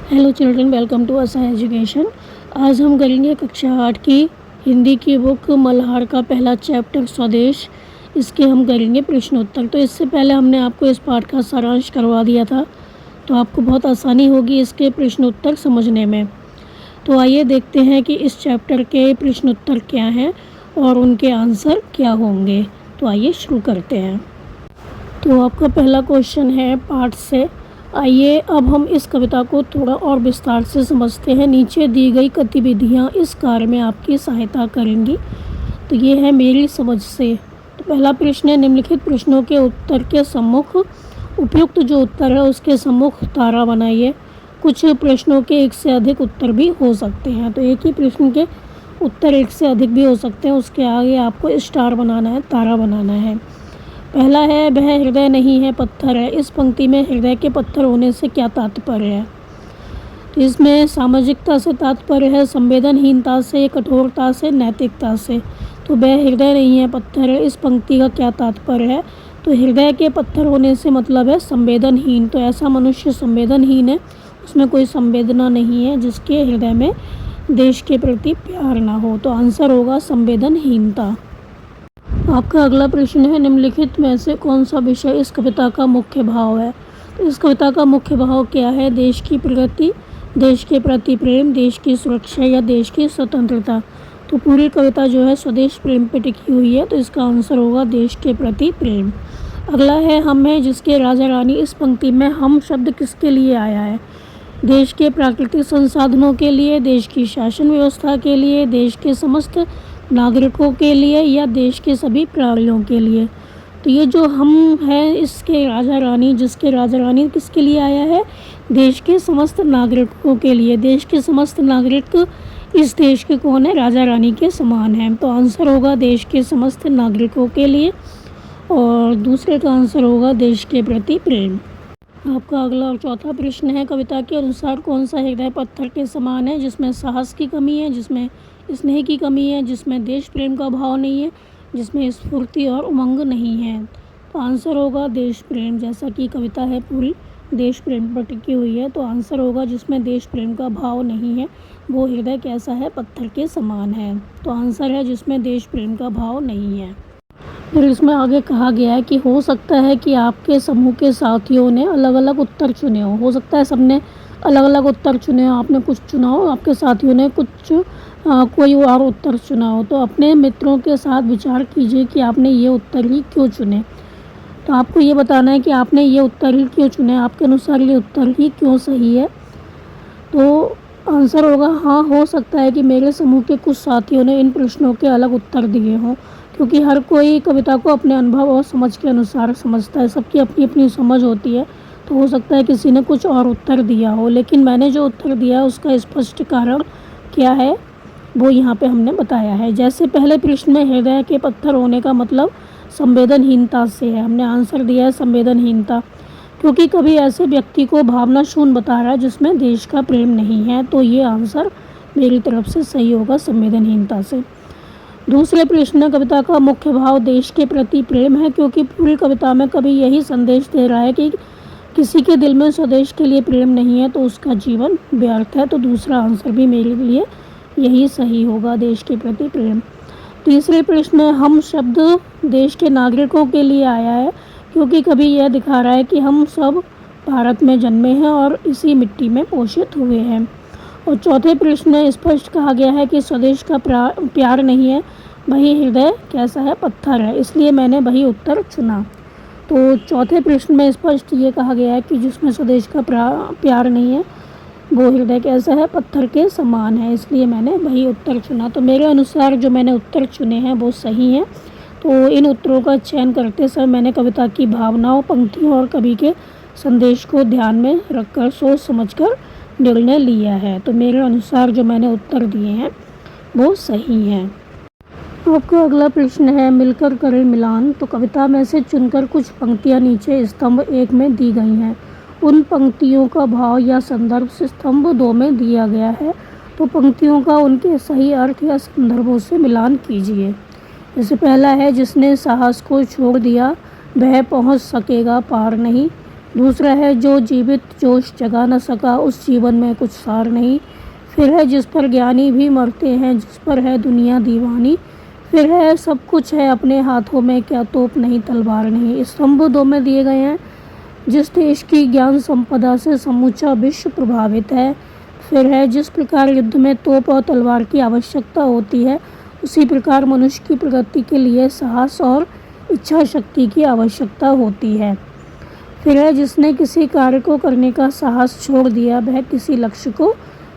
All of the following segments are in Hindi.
हेलो चिल्ड्रन, वेलकम टू असा एजुकेशन। आज हम करेंगे कक्षा 8 की हिंदी की बुक मल्हार का पहला चैप्टर स्वदेश। इसके हम करेंगे प्रश्नोत्तर। तो इससे पहले हमने आपको इस पाठ का सारांश करवा दिया था, तो आपको बहुत आसानी होगी इसके प्रश्नोत्तर समझने में। तो आइए देखते हैं कि इस चैप्टर के प्रश्नोत्तर क्या हैं और उनके आंसर क्या होंगे। तो आइए शुरू करते हैं। तो आपका पहला क्वेश्चन है पाठ से। आइए अब हम इस कविता को थोड़ा और विस्तार से समझते हैं। नीचे दी गई गतिविधियाँ इस कार्य में आपकी सहायता करेंगी। तो ये है मेरी समझ से। तो पहला प्रश्न है, निम्नलिखित प्रश्नों के उत्तर के सम्मुख उपयुक्त जो उत्तर है उसके सम्मुख तारा बनाइए। कुछ प्रश्नों के एक से अधिक उत्तर भी हो सकते हैं, तो एक ही प्रश्न के उत्तर एक से अधिक भी हो सकते हैं। उसके आगे आपको स्टार बनाना है, तारा बनाना है। पहला है, वह हृदय नहीं है पत्थर है। इस पंक्ति में हृदय के पत्थर होने से क्या तात्पर्य है? तो इसमें सामाजिकता से तात्पर्य है, संवेदनहीनता से, कठोरता से, नैतिकता से। तो वह हृदय नहीं है पत्थर है, इस पंक्ति का क्या तात्पर्य है? तो हृदय के पत्थर होने से मतलब है संवेदनहीन। तो ऐसा मनुष्य संवेदनहीन है, उसमें कोई संवेदना नहीं है, जिसके हृदय में देश के प्रति प्यार ना हो। तो आंसर होगा संवेदनहीनता। आपका अगला प्रश्न है, निम्नलिखित में से कौन सा विषय इस कविता का मुख्य भाव है? तो इस कविता का मुख्य भाव क्या है? देश की प्रगति, देश के प्रति प्रेम, देश की सुरक्षा या देश की स्वतंत्रता। तो पूरी कविता जो है स्वदेश प्रेम पर टिकी हुई है, तो इसका आंसर होगा देश के प्रति प्रेम। अगला है, हम हैं जिसके राजा रानी। इस पंक्ति में हम शब्द किसके लिए आया है? देश के प्राकृतिक संसाधनों के लिए, देश की शासन व्यवस्था के लिए, देश के समस्त नागरिकों के लिए या देश के सभी प्राणियों के लिए। तो ये जो हम हैं इसके राजा रानी, जिसके राजा रानी किसके लिए आया है? देश के समस्त नागरिकों के लिए। देश के समस्त नागरिक इस देश के कौन है? राजा रानी के समान हैं। तो आंसर होगा देश के समस्त नागरिकों के लिए, और दूसरे का आंसर होगा देश के प्रति प्रेम। आपका अगला और चौथा प्रश्न है, कविता के अनुसार कौन सा हृदय पत्थर के समान है? जिसमें साहस की कमी है, जिसमें स्नेह की कमी है, जिसमें देश प्रेम का भाव नहीं है, जिसमें स्फूर्ति और उमंग नहीं है। तो आंसर होगा देश प्रेम। जैसा कि कविता है पूरी देश प्रेम पर टिकी हुई है, तो आंसर होगा जिसमें देश प्रेम का भाव नहीं है वो हृदय कैसा है? पत्थर के समान है। तो आंसर है जिसमें देश प्रेम का भाव नहीं है। फिर इसमें आगे कहा गया है कि हो सकता है कि आपके समूह के साथियों ने अलग अलग उत्तर चुने हो सकता है सबने अलग अलग उत्तर चुने हो, आपने कुछ चुना हो, आपके साथियों ने कुछ कोई और उत्तर चुना हो। तो अपने मित्रों के साथ विचार कीजिए कि आपने ये उत्तर ही क्यों चुने। तो आपको ये बताना है कि आपने ये उत्तर ही क्यों चुने, आपके अनुसार ये उत्तर ही क्यों सही है। तो आंसर होगा हाँ, हो सकता है कि मेरे समूह के कुछ साथियों ने इन प्रश्नों के अलग उत्तर दिए हों, क्योंकि हर कोई कविता को अपने अनुभव और समझ के अनुसार समझता है। सबकी अपनी अपनी समझ होती है, तो हो सकता है किसी ने कुछ और उत्तर दिया हो, लेकिन मैंने जो उत्तर दिया है उसका स्पष्ट कारण क्या है वो यहाँ पे हमने बताया है। जैसे पहले प्रश्न में हृदय के पत्थर होने का मतलब संवेदनहीनता से है, हमने आंसर दिया है संवेदनहीनता, क्योंकि कभी ऐसे व्यक्ति को भावना शून्य बता रहा है जिसमें देश का प्रेम नहीं है। तो ये आंसर मेरी तरफ से सही होगा संवेदनहीनता से। दूसरे प्रश्न में कविता का मुख्य भाव देश के प्रति प्रेम है, क्योंकि पूरी कविता में कवि यही संदेश दे रहा है कि किसी के दिल में स्वदेश के लिए प्रेम नहीं है तो उसका जीवन व्यर्थ है। तो दूसरा आंसर भी मेरे लिए यही सही होगा, देश के प्रति प्रेम। तीसरे प्रश्न में हम शब्द देश के नागरिकों के लिए आया है, क्योंकि कवि यह दिखा रहा है कि हम सब भारत में जन्मे हैं और इसी मिट्टी में पोषित हुए हैं। और चौथे प्रश्न में स्पष्ट कहा गया है कि स्वदेश का प्यार नहीं है, वही हृदय कैसा है? पत्थर है, इसलिए मैंने वही उत्तर चुना। तो चौथे प्रश्न में स्पष्ट ये कहा गया है कि जिसमें स्वदेश का प्यार नहीं है वो हृदय कैसा है? पत्थर के समान है, इसलिए मैंने वही उत्तर चुना। तो मेरे अनुसार जो मैंने उत्तर चुने हैं वो सही हैं। तो इन उत्तरों का चयन करते समय मैंने कविता की भावनाओं, पंक्तियों और कवि के संदेश को ध्यान में रखकर सोच समझकर निर्णय लिया है। तो मेरे अनुसार जो मैंने उत्तर दिए हैं वो सही हैं। आपका अगला प्रश्न है, मिलकर करें मिलान। तो कविता में से चुनकर कुछ पंक्तियाँ नीचे स्तंभ 1 में दी गई हैं, उन पंक्तियों का भाव या संदर्भ से स्तंभ 2 में दिया गया है। तो पंक्तियों का उनके सही अर्थ या संदर्भों से मिलान कीजिए। जैसे पहला है, जिसने साहस को छोड़ दिया वह पहुंच सकेगा पार नहीं, दूसरा है जो जीवित जोश जगा न सका उस जीवन में कुछ सार नहीं। फिर है जिस पर ज्ञानी भी मरते हैं, जिस पर है दुनिया दीवानी। फिर है सब कुछ है अपने हाथों में, क्या तोप नहीं तलवार नहीं। स्तंभ 2 में दिए गए हैं। जिस देश की ज्ञान संपदा से समूचा विश्व प्रभावित है। फिर है जिस प्रकार युद्ध में तोप और तलवार की आवश्यकता होती है, उसी प्रकार मनुष्य की प्रगति के लिए साहस और इच्छा शक्ति की आवश्यकता होती है। फिर है जिसने किसी कार्य को करने का साहस छोड़ दिया, वह किसी लक्ष्य को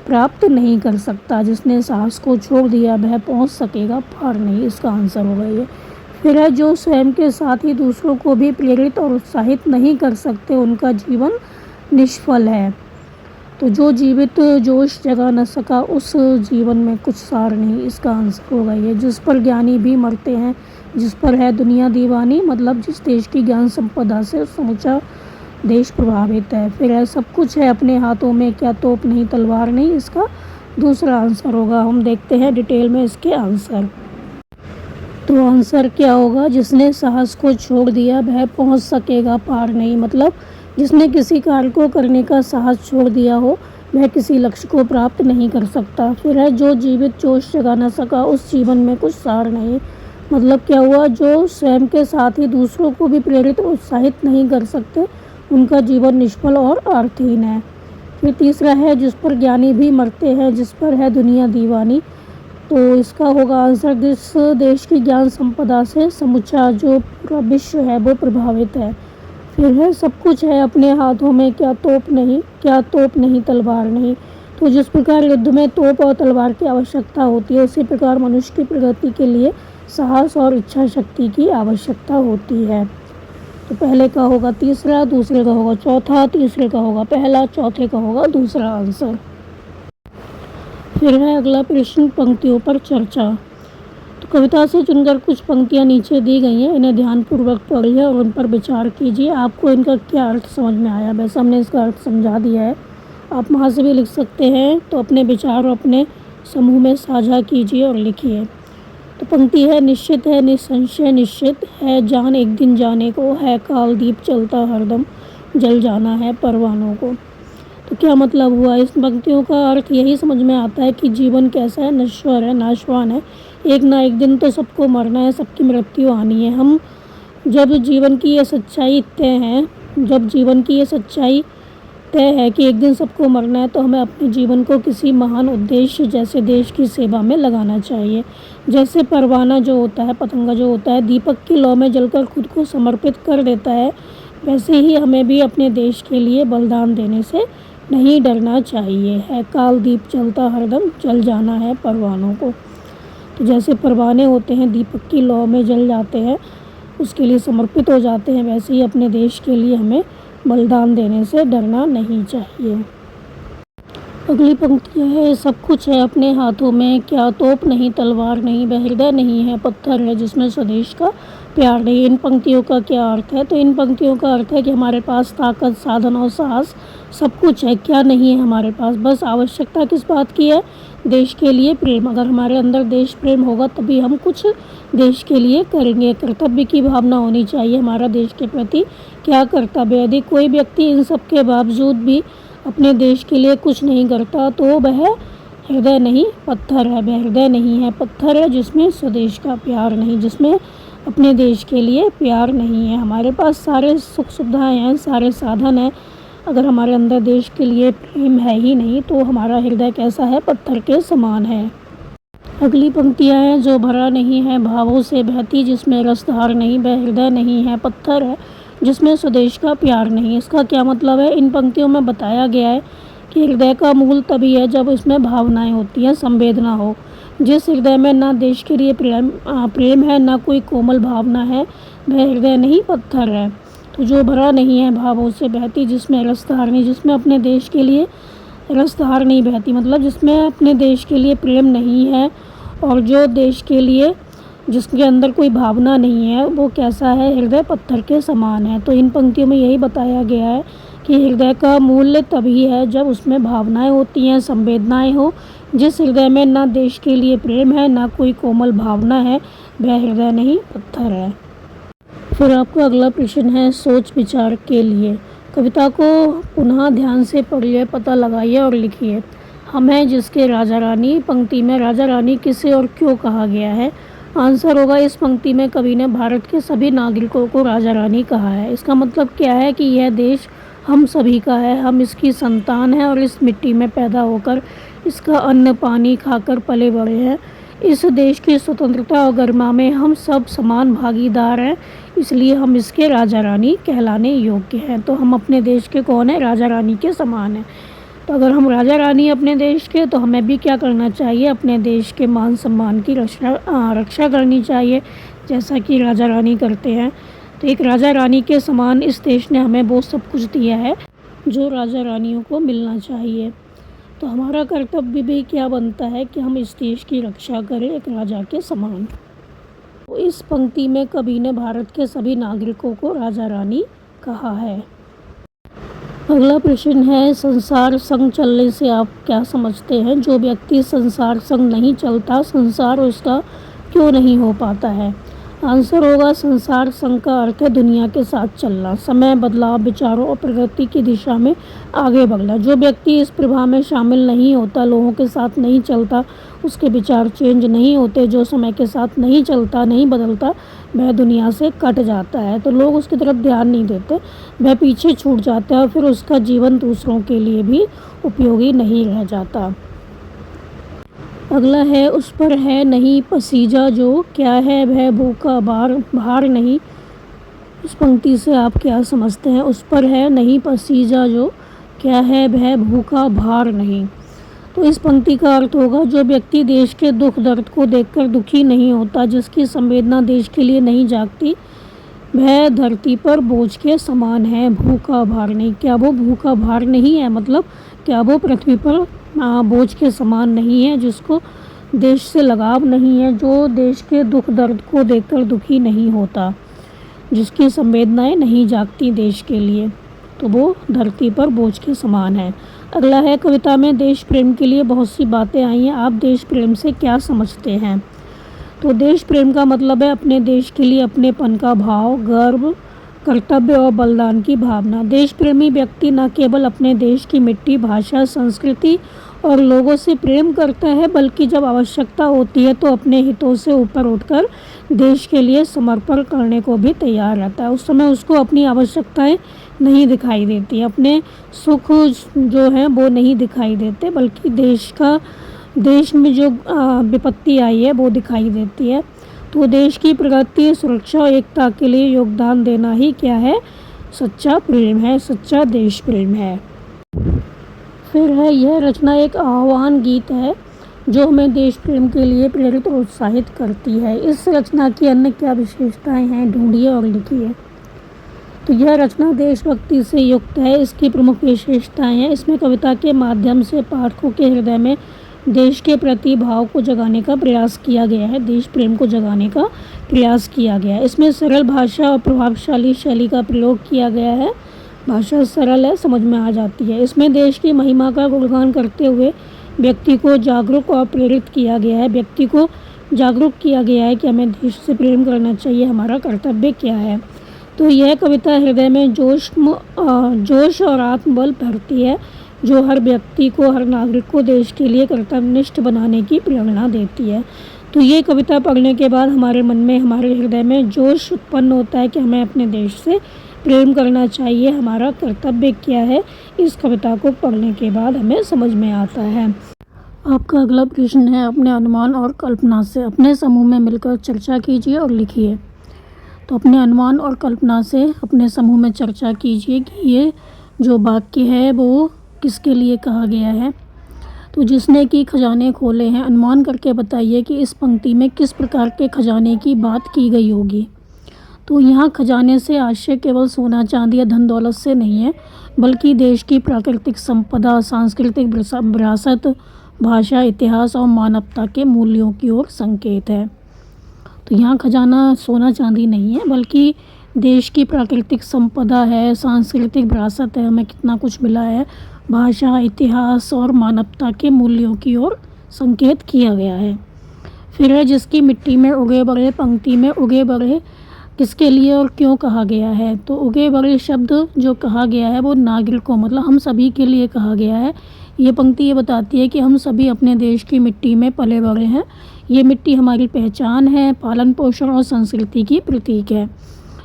प्राप्त नहीं कर सकता। जिसने साहस को छोड़ दिया वह पहुंच सकेगा पार नहीं। इसका आंसर होगा ये। फिर है जो स्वयं के साथ ही दूसरों को भी प्रेरित और उत्साहित नहीं कर सकते, उनका जीवन निष्फल है। तो जो जीवित जोश जगा न सका उस जीवन में कुछ सार नहीं। इसका आंसर होगा ये। जिस पर ज्ञानी भी मरते हैं, जिस पर है दुनिया दीवानी, मतलब जिस देश की ज्ञान संपदा से समूचा देश प्रभावित है। फिर है सब कुछ है अपने हाथों में, क्या तोप नहीं तलवार नहीं। इसका दूसरा आंसर होगा। हम देखते हैं डिटेल में इसके आंसर। तो आंसर क्या होगा? जिसने साहस को छोड़ दिया वह पहुंच सकेगा पार नहीं। मतलब जिसने किसी कार्य को करने का साहस छोड़ दिया हो, वह किसी लक्ष्य को प्राप्त नहीं कर सकता। फिर है जो जीवित जोश जगा न सका उस जीवन में कुछ सार नहीं। मतलब क्या हुआ? जो स्वयं के साथ ही दूसरों को भी प्रेरित और उत्साहित नहीं कर सकते, उनका जीवन निष्फल और अर्थहीन है। फिर तीसरा है जिस पर ज्ञानी भी मरते हैं, जिस पर है दुनिया दीवानी। तो इसका होगा आंसर जिस देश की ज्ञान संपदा से समूचा जो पूरा विश्व है वो प्रभावित है। फिर है सब कुछ है अपने हाथों में, क्या तोप नहीं तलवार नहीं। तो जिस प्रकार युद्ध में तोप और तलवार की आवश्यकता होती है, उसी प्रकार मनुष्य की प्रगति के लिए साहस और इच्छा शक्ति की आवश्यकता होती है। तो पहले का होगा तीसरा, दूसरे का होगा चौथा, तीसरे का होगा पहला, चौथे का होगा दूसरा आंसर। फिर है अगला प्रश्न, पंक्तियों पर चर्चा। तो कविता से चुनकर कुछ पंक्तियां नीचे दी गई हैं, इन्हें ध्यानपूर्वक पढ़िए और उन पर विचार कीजिए। आपको इनका क्या अर्थ समझ में आया? वैसे हमने इसका अर्थ समझा दिया है, आप वहाँ से भी लिख सकते हैं। तो अपने विचार अपने समूह में साझा कीजिए और लिखिए। तो पंक्ति है, निश्चित है निसंशय निश्चित है जान एक दिन जाने को, है काल दीप चलता हरदम जल जाना है परवानों को। तो क्या मतलब हुआ? इस पंक्तियों का अर्थ यही समझ में आता है कि जीवन कैसा है, नश्वर है, नाशवान है। एक ना एक दिन तो सबको मरना है, सबकी मृत्यु आनी है। हम जब जीवन की ये सच्चाई तय है कि एक दिन सबको मरना है, तो हमें अपने जीवन को किसी महान उद्देश्य जैसे देश की सेवा में लगाना चाहिए। जैसे परवाना जो होता है, पतंगा जो होता है, दीपक की लौ में जलकर खुद को समर्पित कर देता है, वैसे ही हमें भी अपने देश के लिए बलिदान देने से नहीं डरना चाहिए। है काल दीप चलता हरदम जल जाना है परवानों को। तो जैसे परवाने होते हैं, दीपक की लौ में जल जाते हैं, उसके लिए समर्पित हो जाते हैं, वैसे ही अपने देश के लिए हमें बलिदान देने से डरना नहीं चाहिए। अगली पंक्तियाँ है, सब कुछ है अपने हाथों में, क्या तोप नहीं तलवार नहीं, वह हृदय नहीं है पत्थर है जिसमें स्वदेश का प्यार नहीं। इन पंक्तियों का क्या अर्थ है? तो इन पंक्तियों का अर्थ है कि हमारे पास ताकत, साधन और साहस सब कुछ है। क्या नहीं है हमारे पास? बस आवश्यकता किस बात की है? देश के लिए प्रेम। अगर हमारे अंदर देश प्रेम होगा तभी हम कुछ देश के लिए करेंगे। कर्तव्य की भावना होनी चाहिए हमारा देश के प्रति। क्या कर्तव्य? यदि कोई व्यक्ति इन सब के बावजूद भी अपने देश के लिए कुछ नहीं करता, तो वह हृदय नहीं पत्थर है। वह हृदय नहीं है, पत्थर है जिसमें स्वदेश का प्यार नहीं, जिसमें अपने देश के लिए प्यार नहीं है। हमारे पास सारे सुख सुविधाएं हैं, सारे साधन हैं, अगर हमारे अंदर देश के लिए प्रेम है ही नहीं, तो हमारा हृदय कैसा है? पत्थर के समान है। अगली पंक्तियाँ हैं, जो भरा नहीं है भावों से बहती, जिसमें रसधार नहीं, वह हृदय नहीं है पत्थर है जिसमें स्वदेश का प्यार नहीं। इसका क्या मतलब है? इन पंक्तियों में बताया गया है कि हृदय का मूल तभी है जब इसमें भावनाएं होती हैं, संवेदना हो। जिस हृदय में ना देश के लिए प्रेम है, ना कोई कोमल भावना है, वह हृदय नहीं पत्थर है। तो जो भरा नहीं है भावों से बहती, जिसमें रसधार नहीं, जिसमें अपने देश के लिए रसधार नहीं बहती, मतलब जिसमें अपने देश के लिए प्रेम नहीं है, और जो देश के लिए जिसके अंदर कोई भावना नहीं है, वो कैसा है? हृदय पत्थर के समान है। तो इन पंक्तियों में यही बताया गया है कि हृदय का मूल्य तभी है जब उसमें भावनाएं होती हैं, संवेदनाएं हो। जिस हृदय में ना देश के लिए प्रेम है, ना कोई कोमल भावना है, वह हृदय नहीं पत्थर है। फिर आपका अगला प्रश्न है, सोच विचार के लिए। कविता को पुनः ध्यान से पढ़िए, पता लगाइए और लिखिए। हम हैं जिसके राजा रानी। पंक्ति में राजा रानी किसे और क्यों कहा गया है? आंसर होगा, इस पंक्ति में कवि ने भारत के सभी नागरिकों को राजा रानी कहा है। इसका मतलब क्या है कि यह देश हम सभी का है, हम इसकी संतान हैं और इस मिट्टी में पैदा होकर इसका अन्न पानी खाकर पले बड़े हैं। इस देश की स्वतंत्रता और गरिमा में हम सब समान भागीदार हैं, इसलिए हम इसके राजा रानी कहलाने योग्य हैं। तो हम अपने देश के कौन है? राजा रानी के समान हैं। तो अगर हम राजा रानी अपने देश के, तो हमें भी क्या करना चाहिए? अपने देश के मान सम्मान की रक्षा करनी चाहिए, जैसा कि राजा रानी करते हैं। तो एक राजा रानी के समान इस देश ने हमें वो सब कुछ दिया है जो राजा रानियों को मिलना चाहिए। तो हमारा कर्तव्य भी क्या बनता है कि हम इस देश की रक्षा करें एक राजा के समान। तो इस पंक्ति में कवि ने भारत के सभी नागरिकों को राजा रानी कहा है। अगला प्रश्न है, संसार संग चलने से आप क्या समझते हैं? जो व्यक्ति संसार संग नहीं चलता, संसार उसका क्यों नहीं हो पाता है? आंसर होगा, संसार संग का अर्थ है दुनिया के साथ चलना, समय बदलाव, विचारों और प्रगति की दिशा में आगे बढ़ना। जो व्यक्ति इस प्रवाह में शामिल नहीं होता, लोगों के साथ नहीं चलता, उसके विचार चेंज नहीं होते, जो समय के साथ नहीं चलता, नहीं बदलता, वह दुनिया से कट जाता है। तो लोग उसकी तरफ ध्यान नहीं देते, वह पीछे छूट जाता है और फिर उसका जीवन दूसरों के लिए भी उपयोगी नहीं रह जाता। अगला है, उस पर है नहीं पसीजा जो, क्या है वह भूखा भार नहीं। इस पंक्ति से आप क्या समझते हैं? उस पर है नहीं पसीजा जो, क्या है वह भूखा भार नहीं। तो इस पंक्ति का अर्थ होगा, जो व्यक्ति देश के दुख दर्द को देखकर दुखी नहीं होता, जिसकी संवेदना देश के लिए नहीं जागती, वह धरती पर बोझ के समान है, भूखा भार नहीं। क्या वो भूखा भार नहीं है? मतलब क्या वो पृथ्वी पर बोझ के समान नहीं है, जिसको देश से लगाव नहीं है, जो देश के दुख दर्द को देखकर दुखी नहीं होता, जिसकी संवेदनाएं नहीं जागती देश के लिए, तो वो धरती पर बोझ के समान है। अगला है, कविता में देश प्रेम के लिए बहुत सी बातें आई हैं, आप देश प्रेम से क्या समझते हैं? तो देश प्रेम का मतलब है अपने देश के लिए अपनेपन का भाव, गर्व, कर्तव्य और बलिदान की भावना। देश प्रेमी व्यक्ति न केवल अपने देश की मिट्टी, भाषा, संस्कृति और लोगों से प्रेम करता है, बल्कि जब आवश्यकता होती है तो अपने हितों से ऊपर उठकर देश के लिए समर्पण करने को भी तैयार रहता है। उस समय उसको अपनी आवश्यकताएं नहीं दिखाई देती, अपने सुख जो हैं वो नहीं दिखाई देते, बल्कि देश में जो विपत्ति आई है वो दिखाई देती है। तो देश की प्रगति, सुरक्षा और एकता के लिए योगदान देना ही क्या है? सच्चा प्रेम है, सच्चा देश प्रेम है। फिर है, यह रचना एक आह्वान गीत है जो हमें देश प्रेम के लिए प्रेरित और उत्साहित करती है। इस रचना की अन्य क्या विशेषताएं हैं? ढूंढिए और लिखिए। तो यह रचना देशभक्ति से युक्त है। इसकी प्रमुख विशेषताएं हैं, इसमें कविता के माध्यम से पाठकों के हृदय में देश के प्रति भाव को जगाने का प्रयास किया गया है, देश प्रेम को जगाने का प्रयास किया गया है। इसमें सरल भाषा और प्रभावशाली शैली का प्रयोग किया गया है, भाषा सरल है, समझ में आ जाती है। इसमें देश की महिमा का गुणगान करते हुए व्यक्ति को जागरूक और प्रेरित किया गया है, व्यक्ति को जागरूक किया गया है कि हमें देश से प्रेम करना चाहिए, हमारा कर्तव्य क्या है। तो यह कविता हृदय में जोश और आत्मबल भरती है, जो हर व्यक्ति को, हर नागरिक को देश के लिए कर्तव्यनिष्ठ बनाने की प्रेरणा देती है। तो ये कविता पढ़ने के बाद हमारे मन में, हमारे हृदय में जोश उत्पन्न होता है कि हमें अपने देश से प्रेम करना चाहिए, हमारा कर्तव्य क्या है। इस कविता को पढ़ने के बाद हमें समझ में आता है। आपका अगला प्रश्न है, अपने अनुमान और कल्पना से अपने समूह में मिलकर चर्चा कीजिए और लिखिए। तो अपने अनुमान और कल्पना से अपने समूह में चर्चा कीजिए कि ये जो वाक्य है वो किसके लिए कहा गया है। तो जिसने कि खजाने खोले हैं, अनुमान करके बताइए कि इस पंक्ति में किस प्रकार के खजाने की बात की गई होगी। तो यहाँ खजाने से आशय केवल सोना चांदी या धन दौलत से नहीं है, बल्कि देश की प्राकृतिक संपदा, सांस्कृतिक विरासत, भाषा, इतिहास और मानवता के मूल्यों की ओर संकेत है। तो यहाँ खजाना सोना चांदी नहीं है, बल्कि देश की प्राकृतिक संपदा है, सांस्कृतिक विरासत है, हमें कितना कुछ मिला है, भाषा, इतिहास और मानवता के मूल्यों की ओर संकेत किया गया है। फिर है, जिसकी मिट्टी में उगे बढ़े, पंक्ति में उगे बढ़े किसके लिए और क्यों कहा गया है। तो उगे बड़े शब्द जो कहा गया है वो नागरिकों मतलब हम सभी के लिए कहा गया है। ये पंक्ति ये बताती है कि हम सभी अपने देश की मिट्टी में पले बड़े हैं। ये मिट्टी हमारी पहचान है, पालन पोषण और संस्कृति की प्रतीक है,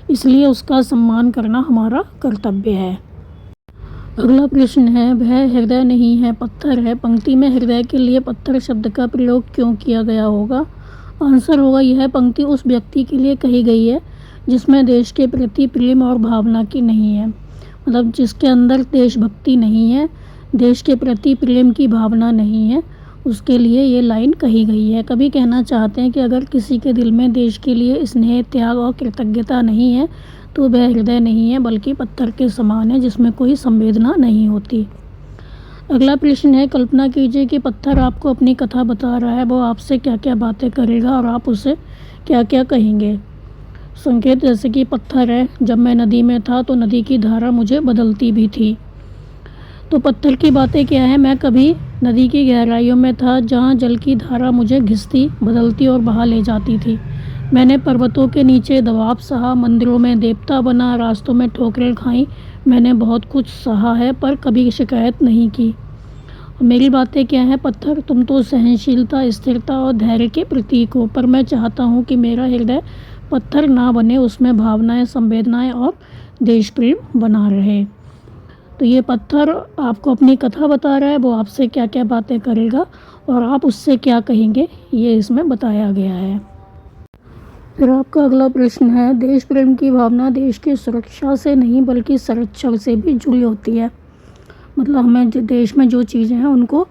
इसलिए उसका सम्मान करना हमारा कर्तव्य है। अगला प्रश्न है, वह हृदय नहीं है पत्थर है। पंक्ति में हृदय के लिए पत्थर शब्द का प्रयोग क्यों किया गया होगा। आंसर होगा, यह पंक्ति उस व्यक्ति के लिए कही गई है जिसमें देश के प्रति प्रेम और भावना की नहीं है, मतलब जिसके अंदर देशभक्ति नहीं है, देश के प्रति प्रेम की भावना नहीं है, उसके लिए ये लाइन कही गई है। कवि कहना चाहते हैं कि अगर किसी के दिल में देश के लिए स्नेह, त्याग और कृतज्ञता नहीं है तो वह हृदय नहीं है बल्कि पत्थर के समान है जिसमें कोई संवेदना नहीं होती। अगला प्रश्न है, कल्पना कीजिए कि पत्थर आपको अपनी कथा बता रहा है। वो आपसे क्या क्या बातें करेगा और आप उसे क्या क्या कहेंगे। संकेत जैसे कि पत्थर है, जब मैं नदी में था तो नदी की धारा मुझे बदलती भी थी। तो पत्थर की बातें क्या है, मैं कभी नदी की गहराइयों में था जहाँ जल की धारा मुझे घिसती, बदलती और बहा ले जाती थी। मैंने पर्वतों के नीचे दबाव सहा, मंदिरों में देवता बना, रास्तों में ठोकरें खाई। मैंने बहुत कुछ सहा है पर कभी शिकायत नहीं की। मेरी बातें क्या है, पत्थर तुम तो सहनशीलता, स्थिरता और धैर्य के प्रतीक हो, पर मैं चाहता हूँ कि मेरा हृदय पत्थर ना बने, उसमें भावनाएं, संवेदनाएं और देश प्रेम बना रहे। तो ये पत्थर आपको अपनी कथा बता रहा है, वो आपसे क्या क्या बातें करेगा और आप उससे क्या कहेंगे, ये इसमें बताया गया है। फिर आपका अगला प्रश्न है, देश प्रेम की भावना देश की सुरक्षा से नहीं बल्कि संरक्षण से भी जुड़ी होती है। मतलब हमें देश में जो चीज़ें हैं उनको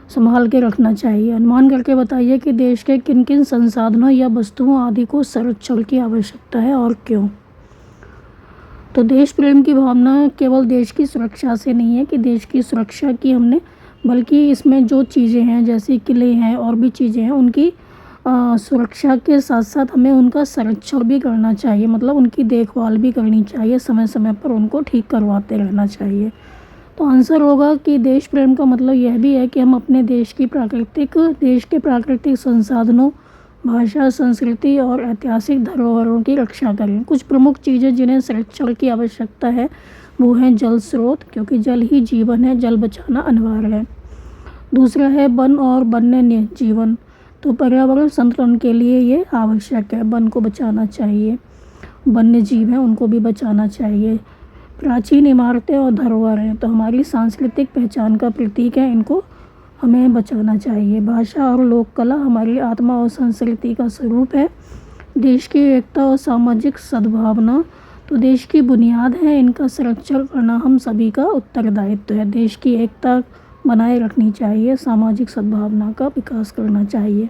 संभाल के रखना चाहिए। अनुमान करके बताइए कि देश के किन किन संसाधनों या वस्तुओं आदि को संरक्षण की आवश्यकता है और क्यों। तो देश प्रेम की भावना केवल देश की सुरक्षा से नहीं है कि देश की सुरक्षा की हमने, बल्कि इसमें जो चीज़ें हैं जैसे किले हैं और भी चीज़ें हैं उनकी सुरक्षा के साथ साथ हमें उनका संरक्षण भी करना चाहिए, मतलब उनकी देखभाल भी करनी चाहिए, समय समय पर उनको ठीक करवाते रहना चाहिए। तो आंसर होगा कि देश प्रेम का मतलब यह भी है कि हम अपने देश के प्राकृतिक संसाधनों, भाषा, संस्कृति और ऐतिहासिक धरोहरों की रक्षा करें। कुछ प्रमुख चीज़ें जिन्हें संरक्षण की आवश्यकता है वो हैं जल स्रोत, क्योंकि जल ही जीवन है, जल बचाना अनिवार्य है। दूसरा है वन और वन्य जीवन, तो पर्यावरण संतुलन के लिए ये आवश्यक है, वन को बचाना चाहिए, वन्य जीव हैं उनको भी बचाना चाहिए। प्राचीन इमारतें और धरोहर हैं, तो हमारी सांस्कृतिक पहचान का प्रतीक है, इनको हमें बचाना चाहिए। भाषा और लोक कला हमारी आत्मा और संस्कृति का स्वरूप है। देश की एकता और सामाजिक सद्भावना तो देश की बुनियाद है, इनका संरक्षण करना हम सभी का उत्तरदायित्व है। देश की एकता बनाए रखनी चाहिए, सामाजिक सद्भावना का विकास करना चाहिए।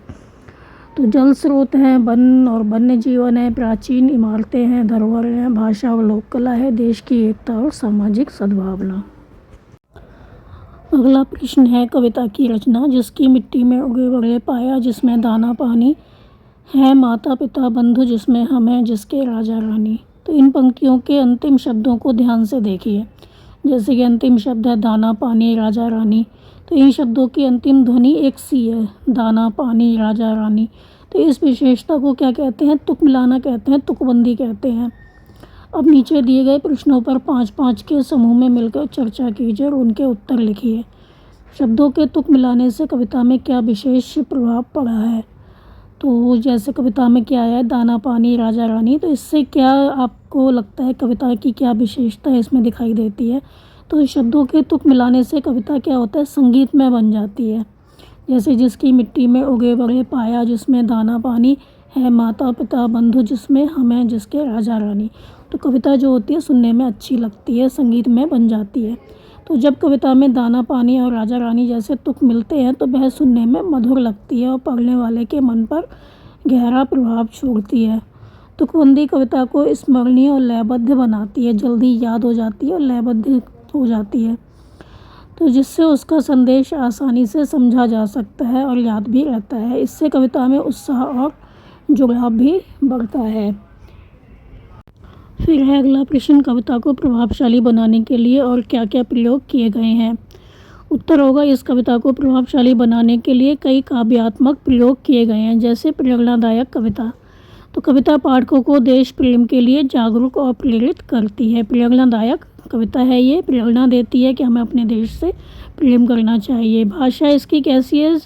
तो जल स्रोत हैं, वन और वन्य जीवन है, प्राचीन इमारतें हैं, धरोहर हैं, भाषा और लोक कला है, देश की एकता और सामाजिक सद्भावना। अगला प्रश्न है, कविता की रचना। जिसकी मिट्टी में उगे बड़े पाया, जिसमें दाना पानी है, माता पिता बंधु जिसमें हम हैं, जिसके राजा रानी। तो इन पंक्तियों के अंतिम शब्दों को ध्यान से देखिए। जैसे कि अंतिम शब्द है दाना पानी राजा रानी, तो इन शब्दों की अंतिम ध्वनि एक सी है, दाना पानी राजा रानी। तो इस विशेषता को क्या कहते हैं, तुक मिलाना कहते हैं, तुकबंदी कहते हैं। अब नीचे दिए गए प्रश्नों पर 5-5 के समूह में मिलकर चर्चा कीजिए और उनके उत्तर लिखिए। शब्दों के तुक मिलाने से कविता में क्या विशेष प्रभाव पड़ा है। तो जैसे कविता में क्या है, दाना पानी राजा रानी, तो इससे क्या आपको लगता है कविता की क्या विशेषता इसमें दिखाई देती है। तो शब्दों के तुक मिलाने से कविता क्या होता है, संगीतमय बन जाती है। जैसे जिसकी मिट्टी में उगे बड़े पाया, जिसमें दाना पानी है, माता पिता बंधु जिसमें हम हैं, जिसके राजा रानी। तो कविता जो होती है सुनने में अच्छी लगती है, संगीतमय बन जाती है। तो जब कविता में दाना पानी और राजा रानी जैसे तुक मिलते हैं तो वह सुनने में मधुर लगती है और पढ़ने वाले के मन पर गहरा प्रभाव छोड़ती है। तुकबंदी कविता को स्मरणीय और लयबद्ध बनाती है, जल्दी याद हो जाती है और लयबद्ध हो जाती है, तो जिससे उसका संदेश आसानी से समझा जा सकता है और याद भी रहता है। इससे कविता में उत्साह और जुड़ाव भी बढ़ता है। फिर है अगला प्रश्न, कविता को प्रभावशाली बनाने के लिए और क्या क्या प्रयोग किए गए हैं। उत्तर होगा, इस कविता को प्रभावशाली बनाने के लिए कई काव्यात्मक प्रयोग किए गए हैं, जैसे प्रेरणादायक कविता। तो कविता पाठकों को देश प्रेम के लिए जागरूक और प्रेरित करती है। प्रेरणादायक कविता है ये, प्रेरणा देती है कि हमें अपने देश से प्रेम करना चाहिए। भाषा इसकी कैसी है?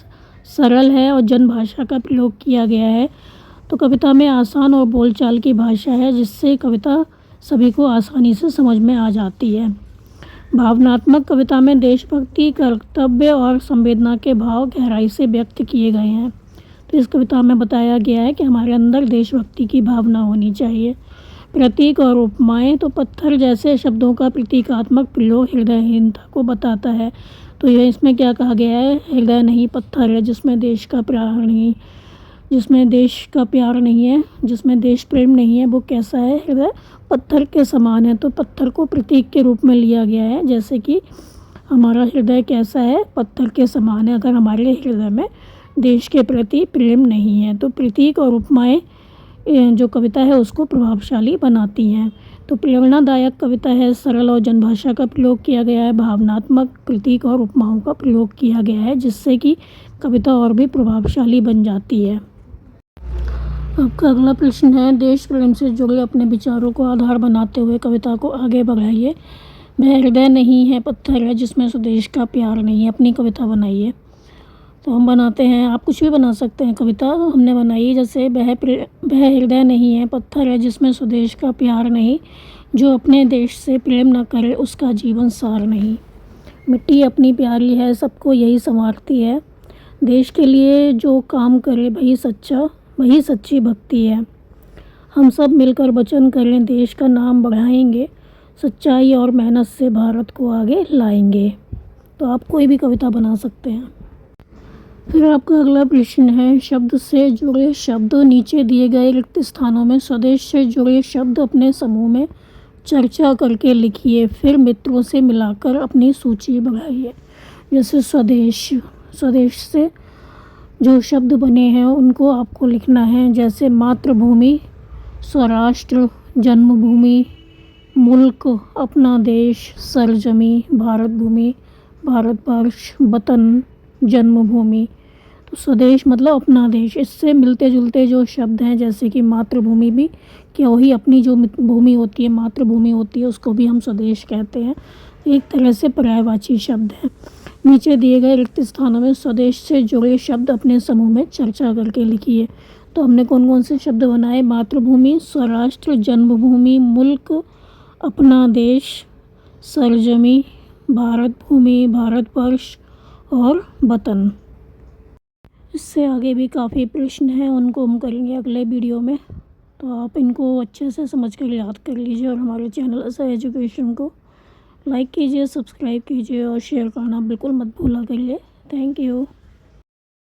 सरल है और जन भाषा का प्रयोग किया गया है। तो कविता में आसान और बोलचाल की भाषा है, जिससे कविता सभी को आसानी से समझ में आ जाती है। भावनात्मक कविता में देशभक्ति, कर्तव्य और संवेदना के भाव गहराई से व्यक्त किए गए हैं। तो इस कविता में बताया गया है कि हमारे अंदर देशभक्ति की भावना होनी चाहिए। प्रतीक और उपमाएं, तो पत्थर जैसे शब्दों का प्रतीकात्मक प्रयोग हृदयहीनता को बताता है। तो यह इसमें क्या कहा गया है? हृदय नहीं पत्थर है, जिसमें देश का प्यार नहीं, जिसमें देश का प्यार नहीं है, जिसमें देश प्रेम नहीं है, वो कैसा है? हृदय पत्थर के समान है। तो पत्थर को प्रतीक के रूप में लिया गया है, जैसे कि हमारा हृदय कैसा है? पत्थर के समान है, अगर हमारे हृदय में देश के प्रति प्रेम नहीं है। तो प्रतीक और उपमाएं जो कविता है उसको प्रभावशाली बनाती हैं। तो प्रेरणादायक कविता है, सरल और जनभाषा का प्रयोग किया गया है, भावनात्मक प्रतीक और उपमाओं का प्रयोग किया गया है, जिससे कि कविता और भी प्रभावशाली बन जाती है। आपका अगला प्रश्न है, देश प्रेम से जुड़े अपने विचारों को आधार बनाते हुए कविता को आगे बढ़ाइए। वह हृदय नहीं है पत्थर है, जिसमें स्वदेश का प्यार नहीं है। अपनी कविता बनाइए। तो हम बनाते हैं, आप कुछ भी बना सकते हैं कविता। हमने बनाई जैसे वह हृदय नहीं है पत्थर है, जिसमें स्वदेश का प्यार नहीं, जो अपने देश से प्रेम न करे उसका जीवन सार नहीं। मिट्टी अपनी प्यारी है, सबको यही संवारती है, देश के लिए जो काम करे वही सच्ची भक्ति है। हम सब मिलकर वचन करें, देश का नाम बढ़ाएंगे, सच्चाई और मेहनत से भारत को आगे लाएंगे। तो आप कोई भी कविता बना सकते हैं। फिर आपका अगला प्रश्न है, शब्द से जुड़े शब्द नीचे दिए गए रिक्त स्थानों में स्वदेश से जुड़े शब्द अपने समूह में चर्चा करके लिखिए, फिर मित्रों से मिलाकर अपनी सूची बढ़ाइए। जैसे स्वदेश से जो शब्द बने हैं उनको आपको लिखना है, जैसे मातृभूमि, स्वराष्ट्र, जन्मभूमि, मुल्क, अपना देश, सरजमी, भारत भूमि, भारतवर्ष, वतन, जन्मभूमि। तो स्वदेश मतलब अपना देश। इससे मिलते जुलते जो शब्द हैं, जैसे कि मातृभूमि भी क्या वही अपनी जो भूमि होती है, मातृभूमि होती है, उसको भी हम स्वदेश कहते हैं। एक तरह से पर्यायवाची शब्द है। नीचे दिए गए रिक्त स्थानों में स्वदेश से जुड़े शब्द अपने समूह में चर्चा करके लिखिए। तो हमने कौन कौन से शब्द बनाए? मातृभूमि, स्वराष्ट्र, जन्मभूमि, मुल्क, अपना देश, सरजमी, भारत भूमि, भारतवर्ष और वतन। इससे आगे भी काफ़ी प्रश्न हैं, उनको हम करेंगे अगले वीडियो में। तो आप इनको अच्छे से समझ कर याद कर लीजिए और हमारे चैनल ऐसा एजुकेशन को लाइक कीजिए, सब्सक्राइब कीजिए और शेयर करना बिल्कुल मत भूला करिए। Thank you.